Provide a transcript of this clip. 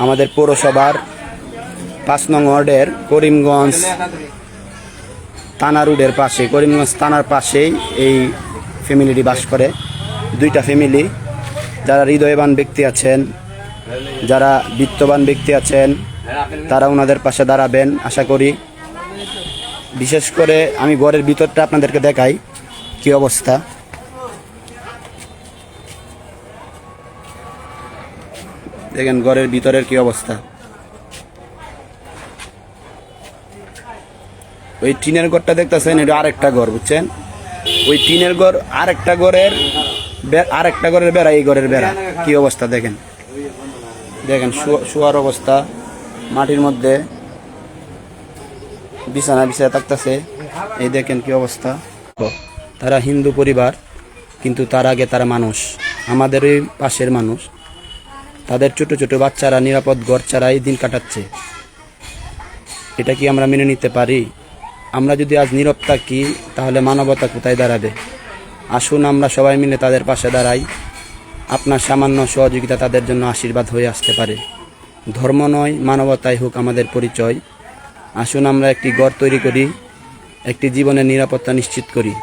আমাদের পৌরসভার 5 নং ওয়ার্ডের করিমগঞ্জ থানা রোডের পাশে, করিমগঞ্জ থানার পাশেই এই ফ্যামিলিটি বাস করে। 2টা ফ্যামিলি। যারা হৃদয়বান ব্যক্তি আছেন, যারা বিত্তবান ব্যক্তি আছেন, তারা ওনাদের পাশে দাঁড়াবেন আশা করি। বিশেষ করে আমি ঘরের ভিতরটা আপনাদেরকে দেখাই কি অবস্থা। দেখেন ঘরের ভিতরের কি অবস্থা। ওই টিনের ঘরটা দেখতেছেন, এটা আরেকটা ঘর, বুঝছেন? ওই টিনের ঘর আরেকটা ঘরের বেড়া, এই ঘরের বেড়া। কি অবস্থা দেখেন, দেখেন শোয়ার অবস্থা, মাটির মধ্যে বিছানা থাকতেছে। এই দেখেন কি অবস্থা। তারা হিন্দু পরিবার, কিন্তু তার আগে তারা মানুষ, আমাদেরই পাশের মানুষ। তাদের ছোট ছোট বাচ্চারা নিরাপদ ঘর ছাড়াই দিন কাটাচ্ছে। এটা কি আমরা মেনে নিতে পারি? আমরা যদি আজ নীরব থাকি তাহলে মানবতা কোথায় দাঁড়াবে? আসুন আমরা সবাই মিলে তাদের পাশে দাঁড়াই। আপনার সামান্য সহযোগিতা তাদের জন্য আশীর্বাদ হয়ে আসতে পারে। ধর্ম নয়, মানবতাই হোক আমাদের পরিচয়। আসুন আমরা একটি ঘর তৈরি করি, একটি জীবনের নিরাপত্তা নিশ্চিত করি।